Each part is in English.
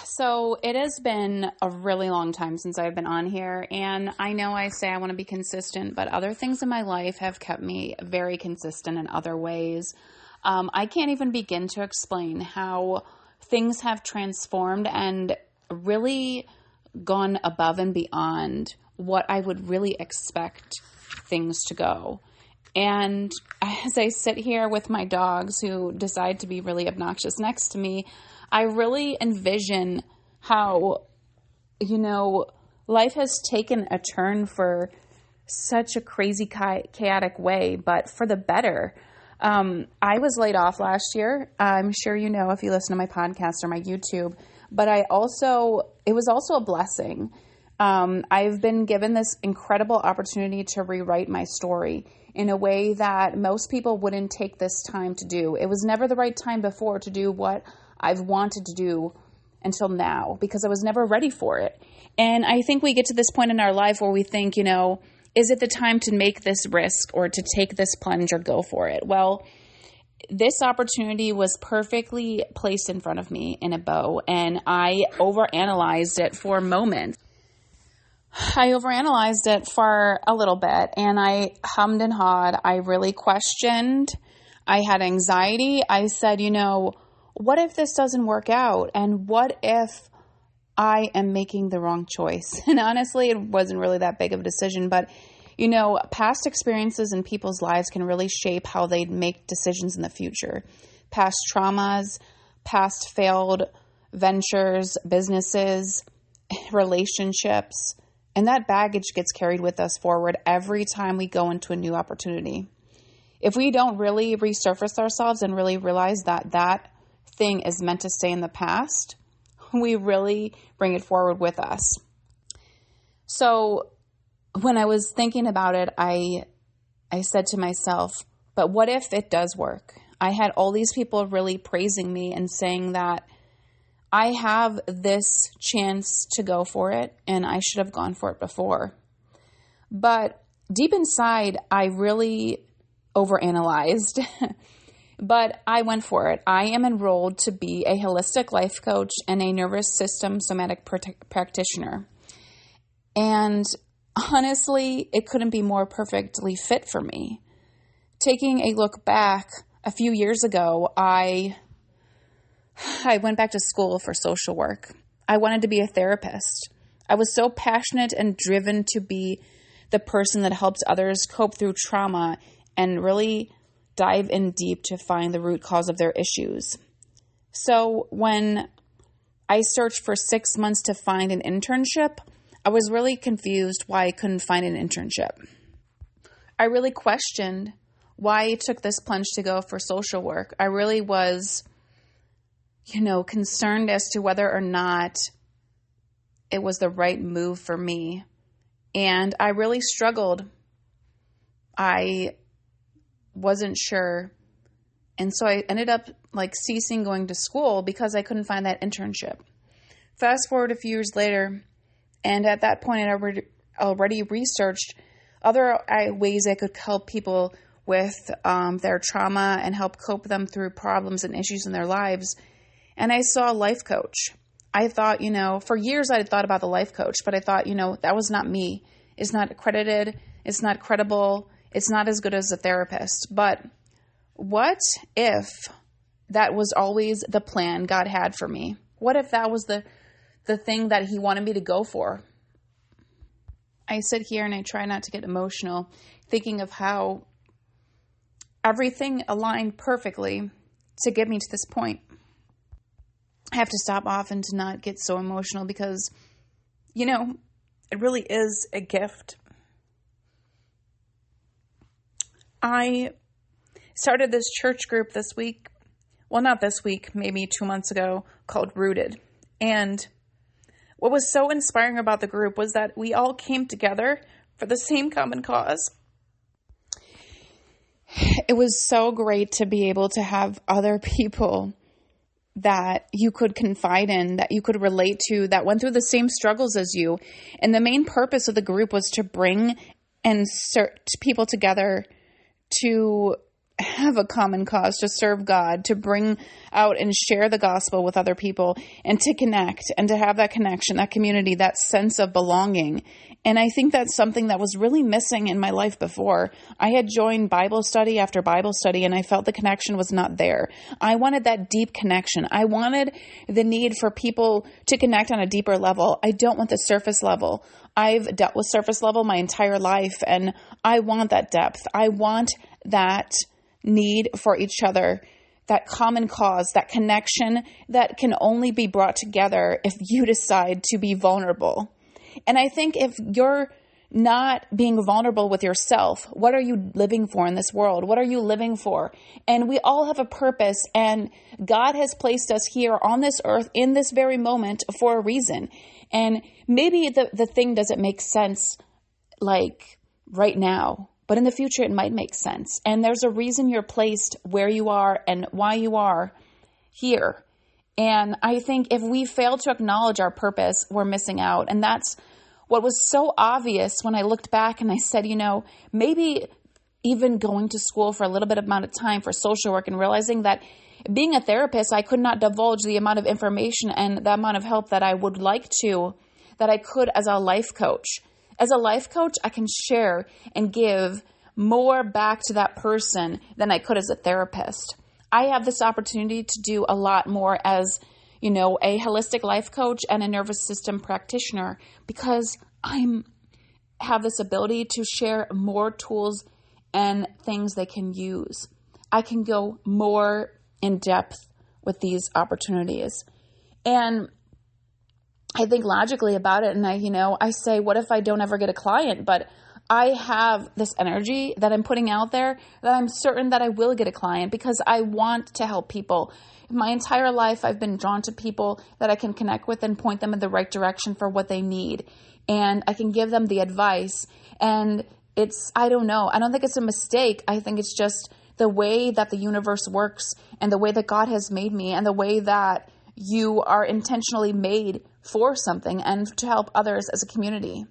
So it has been a really long time since I've been on here, and I know I say I want to be consistent, but other things in my life have kept me very consistent in other ways. I can't even begin to explain how things have transformed and really gone above and beyond what I would really expect things to go. And as I sit here with my dogs who decide to be really obnoxious next to me, I really envision how, life has taken a turn for such a crazy, chaotic way, but for the better. I was laid off last year. I'm sure you know if you listen to my podcast or my YouTube, but it was also a blessing. I've been given this incredible opportunity to rewrite my story in a way that most people wouldn't take this time to do. It was never the right time before to do what I've wanted to do until now because I was never ready for it. And I think we get to this point in our life where we think, is it the time to make this risk or to take this plunge or go for it? Well, this opportunity was perfectly placed in front of me in a bow, and I overanalyzed it for a moment. I overanalyzed it for a little bit, and I hummed and hawed. I really questioned. I had anxiety. I said, what if this doesn't work out? And what if I am making the wrong choice? And honestly, it wasn't really that big of a decision, but past experiences in people's lives can really shape how they make decisions in the future. Past traumas, past failed ventures, businesses, relationships, and that baggage gets carried with us forward every time we go into a new opportunity. If we don't really resurface ourselves and really realize that that thing is meant to stay in the past, we really bring it forward with us. So when I was thinking about it, I said to myself, but what if it does work? I had all these people really praising me and saying that I have this chance to go for it and I should have gone for it before. But deep inside, I really overanalyzed, but I went for it. I am enrolled to be a holistic life coach and a nervous system somatic practitioner. And honestly, it couldn't be more perfectly fit for me. Taking a look back, a few years ago, I went back to school for social work. I wanted to be a therapist. I was so passionate and driven to be the person that helps others cope through trauma and really dive in deep to find the root cause of their issues. So when I searched for 6 months to find an internship, I was really confused why I couldn't find an internship. I really questioned why I took this plunge to go for social work. I really was, concerned as to whether or not it was the right move for me. And I really struggled. I wasn't sure. And so I ended up ceasing going to school because I couldn't find that internship. Fast forward a few years later, and at that point I already researched other ways I could help people with their trauma and help cope them through problems and issues in their lives. And I saw a life coach. I thought, for years I had thought about the life coach, but I thought, that was not me. It's not accredited. It's not credible. It's not as good as a therapist. But what if that was always the plan God had for me? What if that was the thing that he wanted me to go for? I sit here and I try not to get emotional, thinking of how everything aligned perfectly to get me to this point. I have to stop often to not get so emotional because, it really is a gift. I started this church group this week. Well, not this week, maybe 2 months ago, called Rooted. And what was so inspiring about the group was that we all came together for the same common cause. It was so great to be able to have other people that you could confide in, that you could relate to, that went through the same struggles as you. And the main purpose of the group was to bring and people together to have a common cause to serve God, to bring out and share the gospel with other people, and to connect and to have that connection, that community, that sense of belonging. And I think that's something that was really missing in my life before. I had joined Bible study after Bible study, and I felt the connection was not there. I wanted that deep connection. I wanted the need for people to connect on a deeper level. I don't want the surface level. I've dealt with surface level my entire life, and I want that depth. I want that need for each other, that common cause, that connection that can only be brought together if you decide to be vulnerable. And I think if you're not being vulnerable with yourself, what are you living for in this world? What are you living for? And we all have a purpose, and God has placed us here on this earth in this very moment for a reason. And maybe the thing doesn't make sense like right now, but in the future, it might make sense. And there's a reason you're placed where you are and why you are here. And I think if we fail to acknowledge our purpose, we're missing out. And that's what was so obvious when I looked back and I said, maybe even going to school for a little bit amount of time for social work and realizing that being a therapist, I could not divulge the amount of information and the amount of help that I would like to, that I could as a life coach. As a life coach, I can share and give more back to that person than I could as a therapist. I have this opportunity to do a lot more as, a holistic life coach and a nervous system practitioner because I have this ability to share more tools and things they can use. I can go more in depth with these opportunities. And I think logically about it, and I say, what if I don't ever get a client? But I have this energy that I'm putting out there that I'm certain that I will get a client because I want to help people. My entire life, I've been drawn to people that I can connect with and point them in the right direction for what they need. And I can give them the advice. And I don't know. I don't think it's a mistake. I think it's just the way that the universe works and the way that God has made me and the way that you are intentionally made for something and to help others as a community.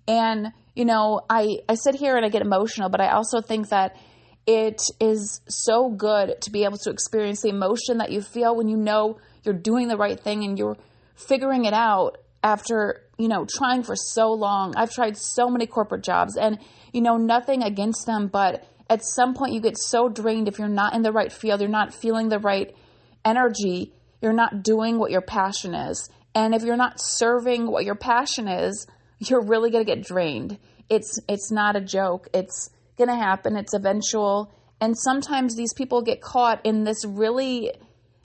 And, I sit here and I get emotional, but I also think that it is so good to be able to experience the emotion that you feel when you're doing the right thing and you're figuring it out after, trying for so long. I've tried so many corporate jobs and, nothing against them, but at some point you get so drained if you're not in the right field, you're not feeling the right energy, you're not doing what your passion is. And if you're not serving what your passion is, you're really going to get drained. It's not a joke. It's going to happen. It's eventual. And sometimes these people get caught in this really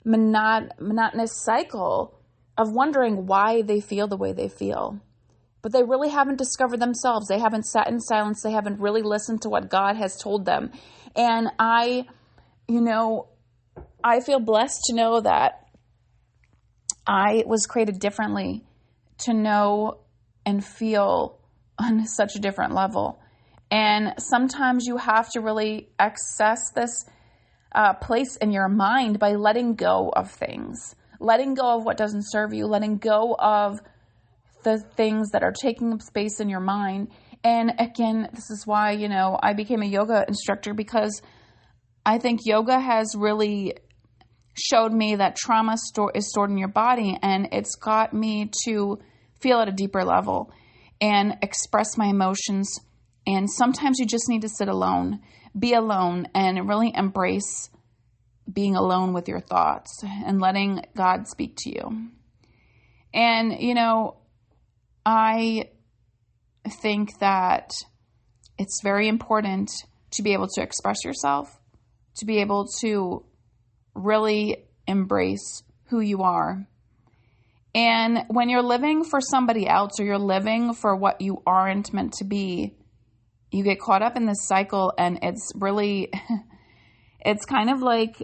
monotonous cycle of wondering why they feel the way they feel. But they really haven't discovered themselves. They haven't sat in silence. They haven't really listened to what God has told them. And I feel blessed to know that I was created differently to know and feel on such a different level. And sometimes you have to really access this place in your mind by letting go of things, letting go of what doesn't serve you, letting go of the things that are taking up space in your mind. And again, this is why, I became a yoga instructor because I think yoga has really showed me that trauma is stored in your body, and it's got me to feel at a deeper level and express my emotions. And sometimes you just need to sit alone, be alone, and really embrace being alone with your thoughts and letting God speak to you. And, I think that it's very important to be able to express yourself, to be able to really embrace who you are. And when you're living for somebody else or you're living for what you aren't meant to be, you get caught up in this cycle, and it's really, it's kind of like,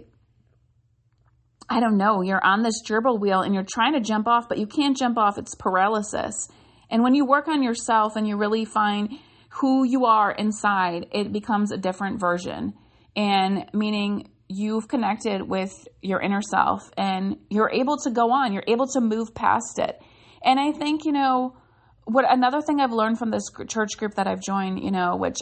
I don't know, you're on this gerbil wheel and you're trying to jump off, but you can't jump off. It's paralysis. And when you work on yourself and you really find who you are inside, it becomes a different version. And meaning you've connected with your inner self and you're able to go on, you're able to move past it. And I think, another thing I've learned from this church group that I've joined, which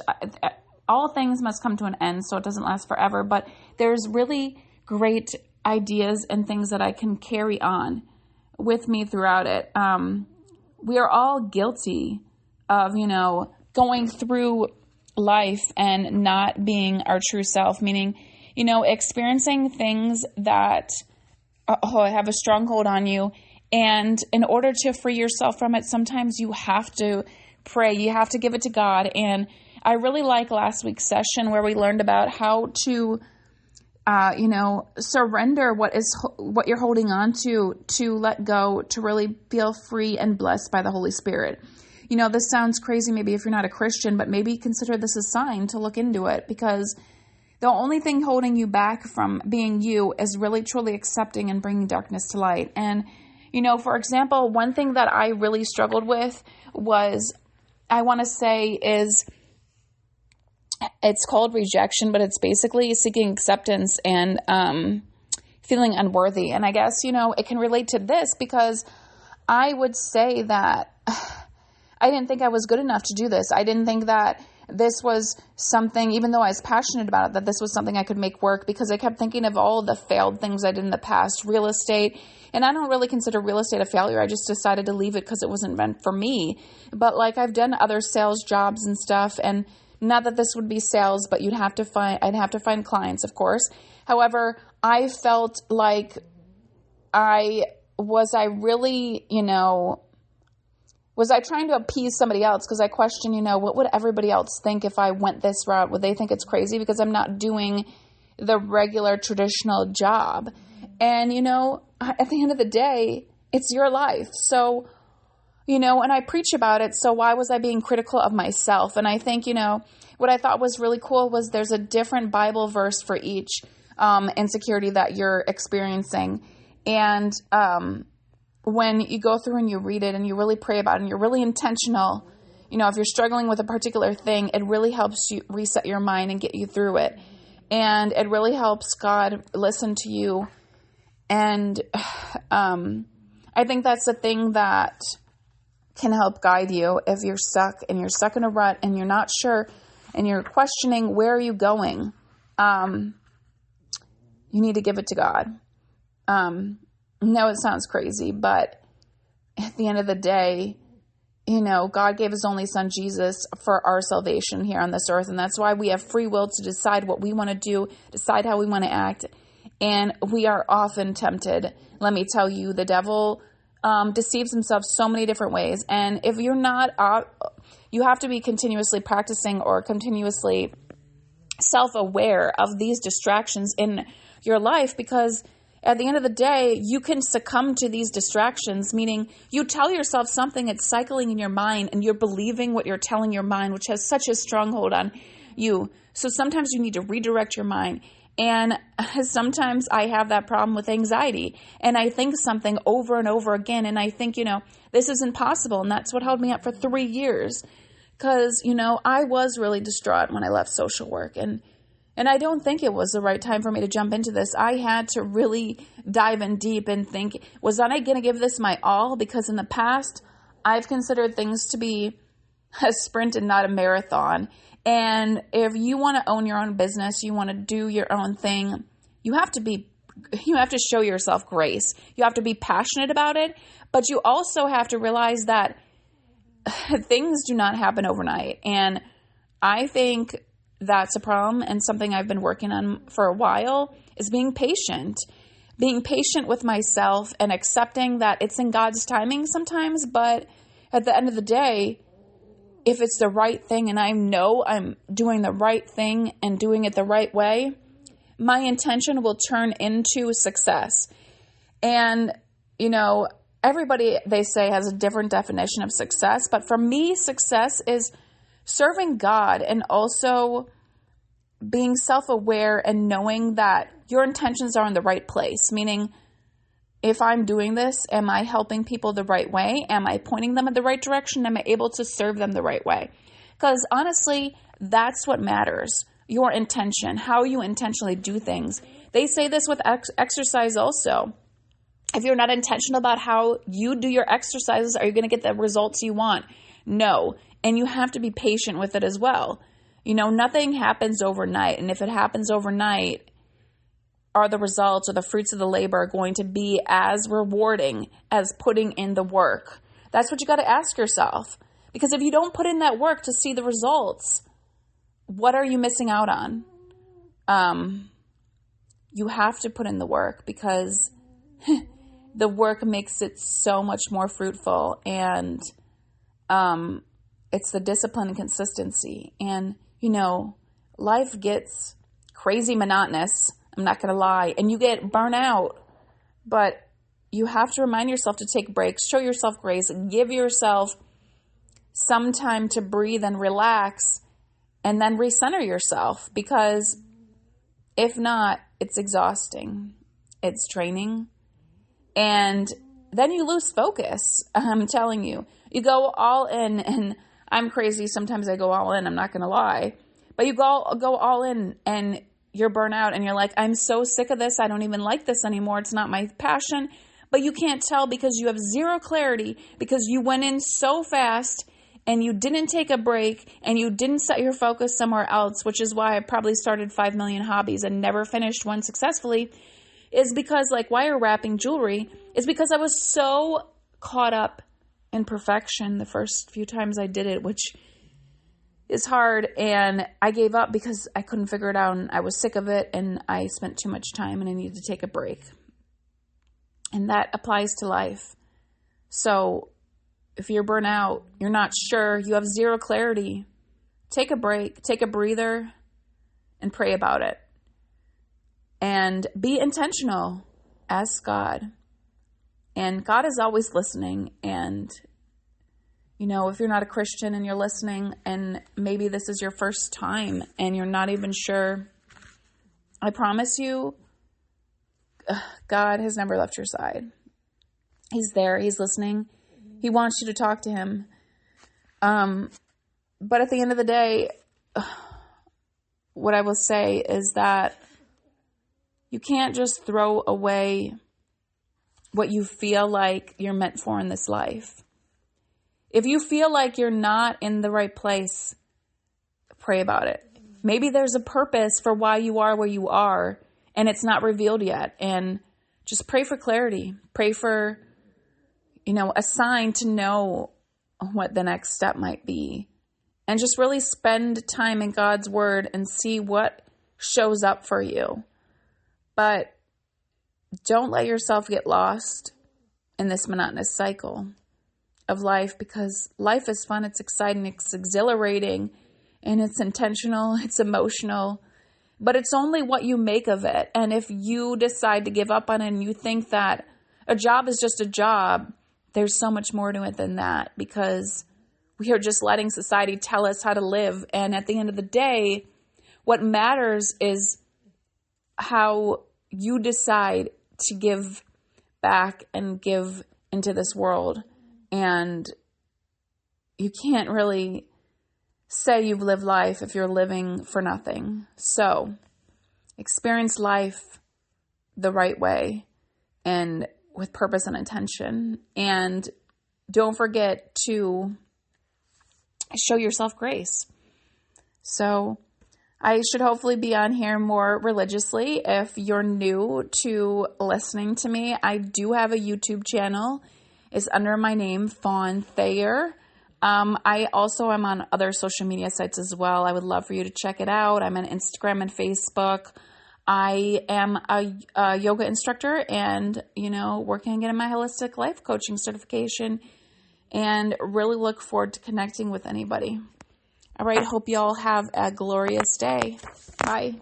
all things must come to an end, so it doesn't last forever. But there's really great ideas and things that I can carry on with me throughout it. We are all guilty of, going through life and not being our true self, meaning, experiencing things that have a stronghold on you. And in order to free yourself from it, sometimes you have to pray. You have to give it to God. And I really like last week's session where we learned about how to, surrender what you're holding on to let go, to really feel free and blessed by the Holy Spirit. This sounds crazy maybe if you're not a Christian, but maybe consider this a sign to look into it, because the only thing holding you back from being you is really truly accepting and bringing darkness to light. And, for example, one thing that I really struggled with was, I want to say is, it's called rejection, but it's basically seeking acceptance and feeling unworthy. And I guess, it can relate to this, because I would say that I didn't think I was good enough to do this. I didn't think that this was something, even though I was passionate about it, that this was something I could make work, because I kept thinking of all the failed things I did in the past, real estate. And I don't really consider real estate a failure. I just decided to leave it because it wasn't meant for me. But I've done other sales jobs and stuff, and not that this would be sales, but I'd have to find clients, of course. However, I felt like was I trying to appease somebody else? Because I question, what would everybody else think if I went this route? Would they think it's crazy because I'm not doing the regular traditional job? And, at the end of the day, it's your life. So, and I preach about it. So why was I being critical of myself? And I think, what I thought was really cool was there's a different Bible verse for each insecurity that you're experiencing. And when you go through and you read it and you really pray about it and you're really intentional, if you're struggling with a particular thing, it really helps you reset your mind and get you through it. And it really helps God listen to you. And I think that's the thing that can help guide you if you're stuck and you're stuck in a rut and you're not sure and you're questioning, where are you going? You need to give it to God. No, it sounds crazy, but at the end of the day, God gave his only son, Jesus, for our salvation here on this earth. And that's why we have free will to decide what we want to do, decide how we want to act. And we are often tempted. Let me tell you, the devil deceives himself so many different ways. And if you're not, you have to be continuously practicing or continuously self-aware of these distractions in your life, because at the end of the day, you can succumb to these distractions, meaning you tell yourself something, it's cycling in your mind, and you're believing what you're telling your mind, which has such a stronghold on you. So sometimes you need to redirect your mind. And sometimes I have that problem with anxiety, and I think something over and over again, and I think, this isn't possible. And that's what held me up for 3 years, because, I was really distraught when I left social work, and I don't think it was the right time for me to jump into this. I had to really dive in deep and think, was I going to give this my all? Because in the past, I've considered things to be a sprint and not a marathon. And if you want to own your own business, you want to do your own thing, you have to show yourself grace. You have to be passionate about it, but you also have to realize that things do not happen overnight. And I think that's a problem, and something I've been working on for a while is being patient with myself and accepting that it's in God's timing sometimes. But at the end of the day, if it's the right thing and I know I'm doing the right thing and doing it the right way, my intention will turn into success. And, everybody, they say, has a different definition of success. But for me, success is serving God and also being self-aware and knowing that your intentions are in the right place. Meaning, if I'm doing this, am I helping people the right way? Am I pointing them in the right direction? Am I able to serve them the right way? Because honestly, that's what matters. Your intention, how you intentionally do things. They say this with exercise also. If you're not intentional about how you do your exercises, are you going to get the results you want? No. And you have to be patient with it as well. Nothing happens overnight. And if it happens overnight, are the results or the fruits of the labor going to be as rewarding as putting in the work? That's what you got to ask yourself. Because if you don't put in that work to see the results, what are you missing out on? You have to put in the work, because the work makes it so much more fruitful. And it's the discipline and consistency. And, life gets crazy monotonous. I'm not going to lie. And you get burnout. But you have to remind yourself to take breaks, show yourself grace, give yourself some time to breathe and relax, and then recenter yourself. Because if not, it's exhausting. It's draining. And then you lose focus. I'm telling you, you go all in, and I'm crazy. Sometimes I go all in. I'm not going to lie, but you go all in and you're burnt out and you're like, I'm so sick of this. I don't even like this anymore. It's not my passion, but you can't tell because you have zero clarity, because you went in so fast and you didn't take a break and you didn't set your focus somewhere else, which is why I probably started 5 million hobbies and never finished one successfully. Is because, like wire wrapping jewelry, is because I was so caught up in perfection the first few times I did it, which is hard. And I gave up because I couldn't figure it out, and I was sick of it, and I spent too much time, and I needed to take a break. And that applies to life. So if you're burnt out, you're not sure, you have zero clarity, take a break, take a breather, and pray about it. And be intentional. Ask God. And God is always listening. And, if you're not a Christian and you're listening, and maybe this is your first time and you're not even sure, I promise you, God has never left your side. He's there. He's listening. He wants you to talk to him. But at the end of the day, what I will say is that you can't just throw away what you feel like you're meant for in this life. If you feel like you're not in the right place, pray about it. Maybe there's a purpose for why you are where you are, and it's not revealed yet. And just pray for clarity. Pray for, a sign to know what the next step might be. And just really spend time in God's word and see what shows up for you. But don't let yourself get lost in this monotonous cycle of life, because life is fun, it's exciting, it's exhilarating, and it's intentional, it's emotional, but it's only what you make of it. And if you decide to give up on it and you think that a job is just a job, there's so much more to it than that, because we are just letting society tell us how to live. And at the end of the day, what matters is how you decide to give back and give into this world. And you can't really say you've lived life if you're living for nothing. So experience life the right way and with purpose and intention. And don't forget to show yourself grace. So I should hopefully be on here more religiously. If you're new to listening to me, I do have a YouTube channel. It's under my name, Fawn Thayer. I also am on other social media sites as well. I would love for you to check it out. I'm on Instagram and Facebook. I am a yoga instructor and, working on getting my holistic life coaching certification, and really look forward to connecting with anybody. All right. Hope y'all have a glorious day. Bye.